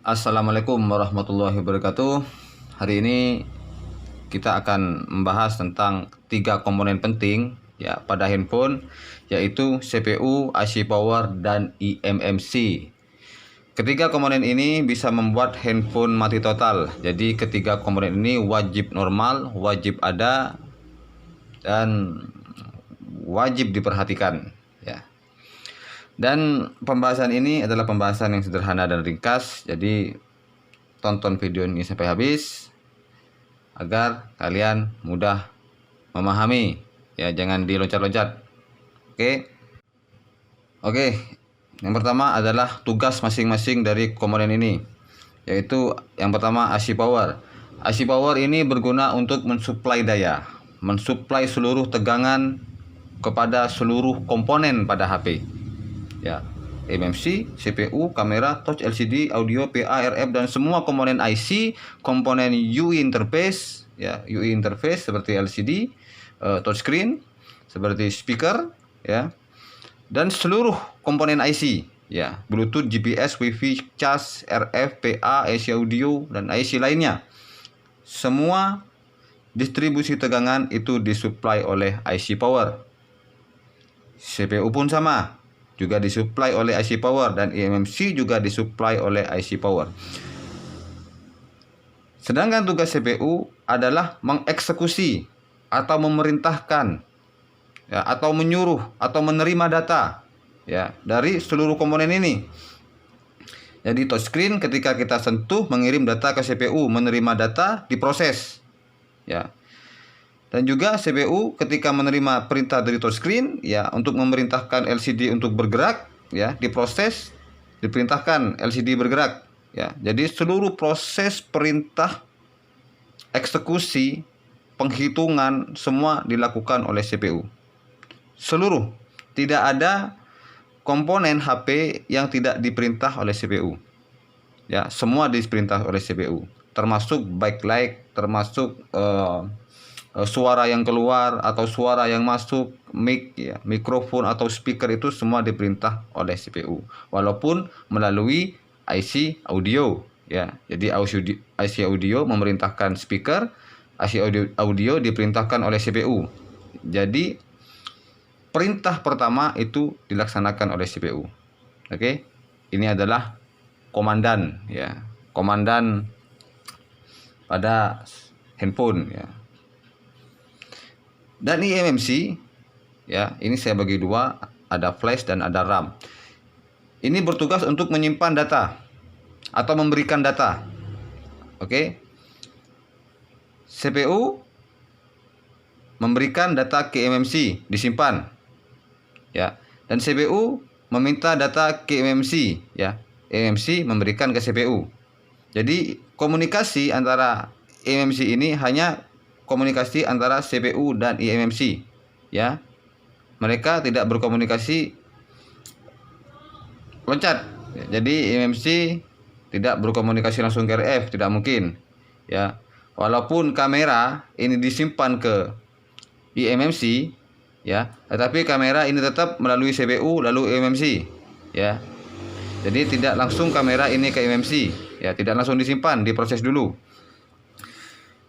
Assalamualaikum warahmatullahi wabarakatuh. Hari ini kita akan membahas tentang 3 komponen penting ya pada handphone, yaitu CPU, IC power, dan eMMC. Ketiga komponen ini bisa membuat handphone mati total. Jadi ketiga komponen ini wajib normal, wajib ada, dan wajib diperhatikan ya. Dan pembahasan ini adalah pembahasan yang sederhana dan ringkas. Jadi tonton video ini sampai habis agar kalian mudah memahami ya, jangan diloncat-loncat. Oke, yang pertama adalah tugas masing-masing dari komponen ini, yaitu yang pertama IC power. IC power ini berguna untuk mensuplai daya, mensuplai seluruh tegangan kepada seluruh komponen pada HP ya, eMMC, CPU, kamera, touch LCD, audio, PA, RF, dan semua komponen IC, komponen UI interface ya, UI interface seperti LCD, touchscreen, seperti speaker ya, dan seluruh komponen IC ya, Bluetooth, GPS, WiFi, cas, RF, PA, IC audio, dan IC lainnya. Semua distribusi tegangan itu disuplai oleh IC power. CPU pun sama, juga disuplai oleh IC power, dan eMMC juga disuplai oleh IC power. Sedangkan tugas CPU adalah mengeksekusi atau memerintahkan ya, atau menyuruh atau menerima data ya dari seluruh komponen ini. Jadi touchscreen ketika kita sentuh mengirim data ke CPU, menerima data, diproses ya. Dan juga CPU ketika menerima perintah dari touchscreen ya, untuk memerintahkan LCD untuk bergerak ya, diproses, diperintahkan LCD bergerak ya. Jadi seluruh proses perintah, eksekusi, penghitungan semua dilakukan oleh CPU. Seluruh, tidak ada komponen HP yang tidak diperintah oleh CPU. Ya, semua diperintah oleh CPU, termasuk backlight, termasuk suara yang keluar atau suara yang masuk, mic ya, mikrofon atau speaker, itu semua diperintah oleh CPU, walaupun melalui IC audio ya. Jadi IC audio memerintahkan speaker, IC audio diperintahkan oleh CPU. Jadi perintah pertama itu dilaksanakan oleh CPU. Oke. Ini adalah komandan ya, komandan pada handphone ya. Dan eMMC ya, ini saya bagi dua, ada flash dan ada RAM. Ini bertugas untuk menyimpan data atau memberikan data. Oke. CPU memberikan data ke eMMC, disimpan ya. Dan CPU meminta data ke eMMC ya. eMMC memberikan ke CPU. Jadi komunikasi antara eMMC ini hanya komunikasi antara CPU dan eMMC ya. Mereka tidak berkomunikasi loncat. Jadi eMMC tidak berkomunikasi langsung ke RF, tidak mungkin ya. Walaupun kamera ini disimpan ke eMMC ya, tetapi kamera ini tetap melalui CPU lalu eMMC ya. Jadi tidak langsung kamera ini ke eMMC ya, tidak langsung disimpan, diproses dulu.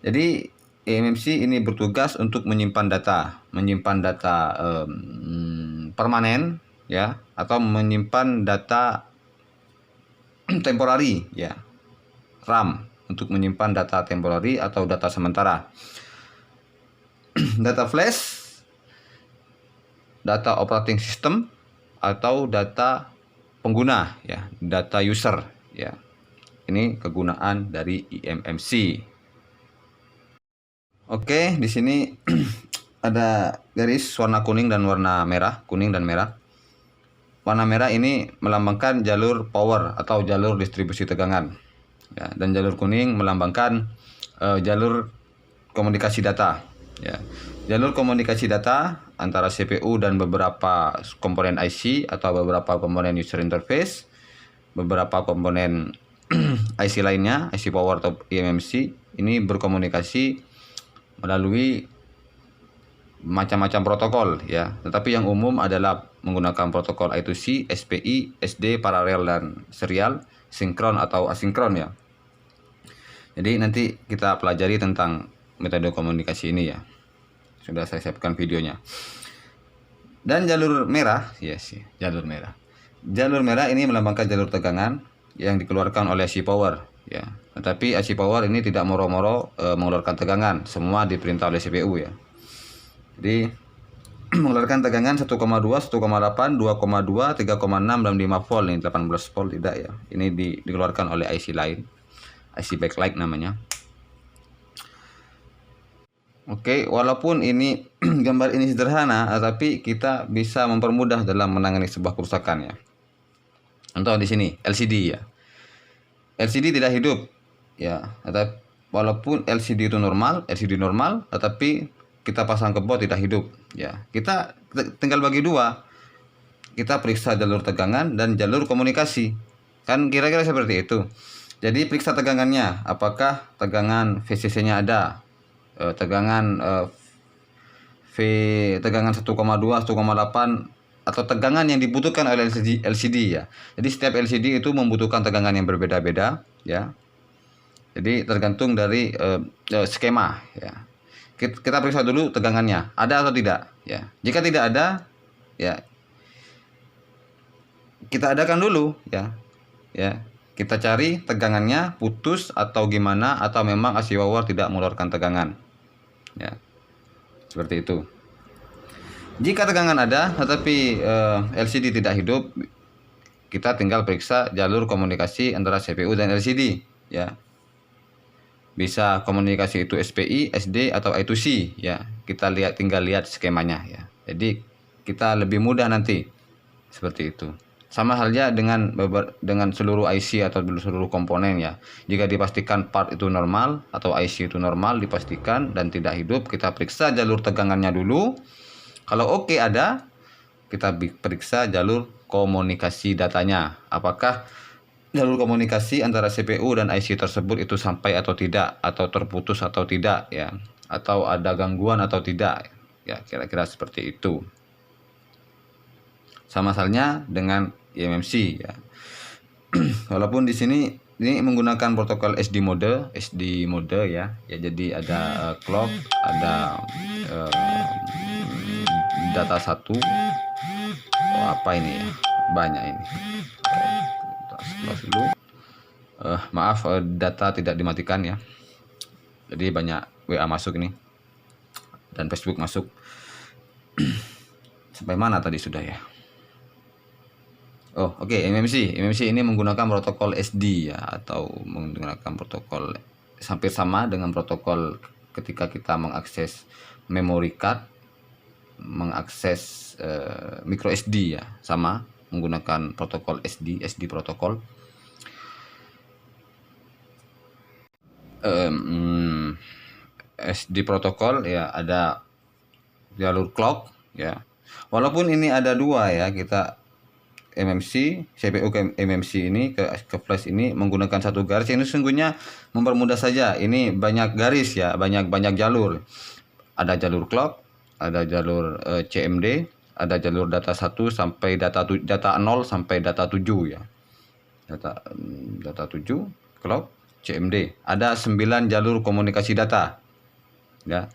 Jadi eMMC ini bertugas untuk menyimpan data permanen ya, atau menyimpan data temporary ya, RAM untuk menyimpan data temporary atau data sementara. Data flash, data operating system, atau data pengguna ya, data user ya. Ini kegunaan dari eMMC. Oke, di sini ada garis warna kuning dan warna merah, kuning dan merah. Warna merah ini melambangkan jalur power atau jalur distribusi tegangan ya, dan jalur kuning melambangkan jalur komunikasi data ya. Jalur komunikasi data antara CPU dan beberapa komponen IC atau beberapa komponen user interface, beberapa komponen IC lainnya, IC power atau eMMC, ini berkomunikasi melalui macam-macam protokol ya, tetapi yang umum adalah menggunakan protokol I2C, SPI, SD, paralel, dan serial sinkron atau asinkron ya. Jadi nanti kita pelajari tentang metode komunikasi ini ya. Sudah saya siapkan videonya. Dan jalur merah, jalur merah. Jalur merah ini melambangkan jalur tegangan yang dikeluarkan oleh IC power ya. Tetapi IC power ini tidak moro-moro mengeluarkan tegangan, semua diperintah oleh CPU ya. Jadi mengeluarkan tegangan 1,2, 1,8, 2,2, 3,6 dan 5 volt, ini 18 volt tidak ya. Ini dikeluarkan oleh IC lain, IC backlight namanya. Oke, walaupun ini gambar ini sederhana, tapi kita bisa mempermudah dalam menangani sebuah kerusakan ya. Contoh di sini LCD ya. LCD tidak hidup ya, walaupun LCD normal, tetapi kita pasang ke baut tidak hidup ya. Kita tinggal bagi dua. Kita periksa jalur tegangan dan jalur komunikasi. Kan kira-kira seperti itu. Jadi periksa tegangannya, apakah tegangan VCC-nya ada, tegangan tegangan 1,2, 1,8 atau tegangan yang dibutuhkan oleh LCD ya. Jadi setiap LCD itu membutuhkan tegangan yang berbeda-beda ya. Jadi tergantung dari skema ya. Kita periksa dulu tegangannya, ada atau tidak ya. Jika tidak ada ya, kita adakan dulu ya. Ya, kita cari tegangannya putus atau gimana, atau memang IC power tidak mengeluarkan tegangan ya. Seperti itu. Jika tegangan ada tetapi LCD tidak hidup, kita tinggal periksa jalur komunikasi antara CPU dan LCD ya. Bisa komunikasi itu SPI, SD atau I2C ya. Kita tinggal lihat skemanya ya. Jadi kita lebih mudah nanti seperti itu. Sama halnya dengan seluruh IC atau seluruh komponen ya. Jika dipastikan part itu normal atau IC itu normal, dipastikan dan tidak hidup, kita periksa jalur tegangannya dulu. Kalau oke ada, kita periksa jalur komunikasi datanya. Apakah jalur komunikasi antara CPU dan IC tersebut itu sampai atau tidak, atau terputus atau tidak ya, atau ada gangguan atau tidak ya, kira-kira seperti itu. Sama halnya dengan eMMC ya. Walaupun di sini ini menggunakan protokol SD mode ya. Ya, jadi ada clock, ada data 1. Apa ini ya? Banyak ini. Dulu. Maaf, data tidak dimatikan ya. Jadi banyak WA masuk ini dan Facebook masuk. Sampai mana tadi sudah ya? Oh, oke, eMMC ini menggunakan protokol SD ya, atau menggunakan protokol hampir sama dengan protokol ketika kita mengakses memory card, mengakses micro SD ya, sama menggunakan protokol SD protokol. SD protokol ya, ada jalur clock ya. Walaupun ini ada dua ya, kita eMMC, CPU ke eMMC ini ke flash ini menggunakan satu garis. Ini sesungguhnya mempermudah saja. Ini banyak garis ya, banyak jalur. Ada jalur clock, ada jalur CMD, ada jalur data 1 sampai data 0 sampai data 7 ya. Data 7 clock, CMD. Ada 9 jalur komunikasi data. Ya.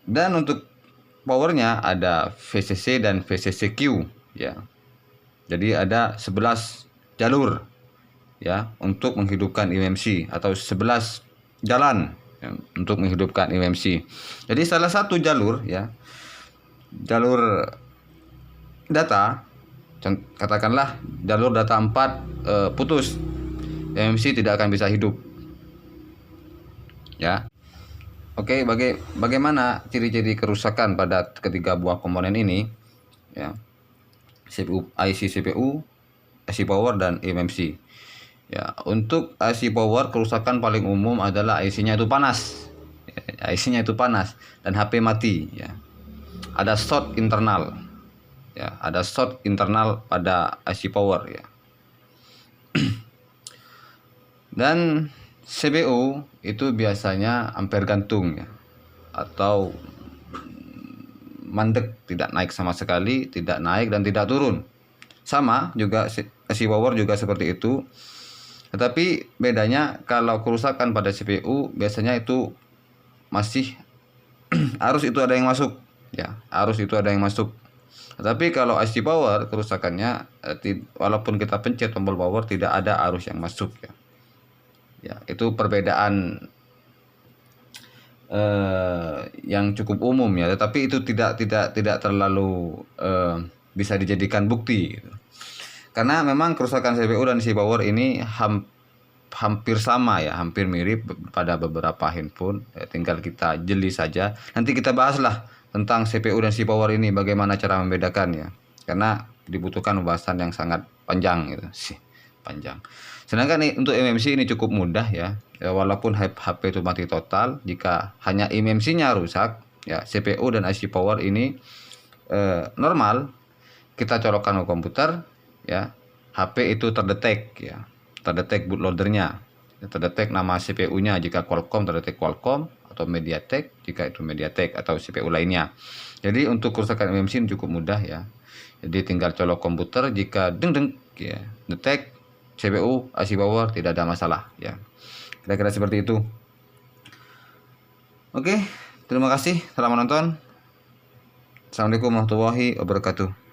Dan untuk powernya ada VCC dan VCCQ ya. Jadi ada 11 jalur ya untuk menghidupkan eMMC, atau 11 jalan ya, untuk menghidupkan eMMC. Jadi salah satu jalur ya, jalur data, katakanlah jalur data 4 putus, eMMC tidak akan bisa hidup ya. Oke, bagaimana ciri-ciri kerusakan pada ketiga buah komponen ini ya? IC CPU, IC power dan eMMC. Ya, untuk IC power kerusakan paling umum adalah IC-nya itu panas. Ya, IC-nya itu panas dan HP mati ya. Ada short internal. Ya, ada short internal pada IC power ya. Dan CPU itu biasanya ampere gantung ya, atau mandek, tidak naik sama sekali, tidak naik dan tidak turun. Sama juga IC power juga seperti itu. Tetapi bedanya kalau kerusakan pada CPU biasanya itu masih arus itu ada yang masuk ya, arus itu ada yang masuk. Tapi kalau IC power kerusakannya walaupun kita pencet tombol power tidak ada arus yang masuk ya. Ya, itu perbedaan yang cukup umum ya, tetapi itu tidak terlalu bisa dijadikan bukti gitu. Karena memang kerusakan CPU dan IC power ini hampir sama ya, hampir mirip pada beberapa handphone. Ya, tinggal kita jeli saja. Nanti kita bahaslah tentang CPU dan IC power ini, bagaimana cara membedakannya. Karena dibutuhkan pembahasan yang sangat panjang gitu sih, panjang. Sedangkan untuk eMMC ini cukup mudah ya. Walaupun HP itu mati total, jika hanya eMMC-nya rusak, ya CPU dan IC power ini normal. Kita colokkan ke komputer, ya HP itu terdetek ya, terdetek bootloadernya, terdetek nama CPU-nya, jika Qualcomm terdetek Qualcomm, atau MediaTek jika itu MediaTek atau CPU lainnya. Jadi untuk kerusakan eMMC cukup mudah ya. Jadi tinggal colok komputer, jika deng ya detect CPU IC power tidak ada masalah ya. Kira-kira seperti itu. Oke, terima kasih telah menonton. Assalamualaikum warahmatullahi wabarakatuh.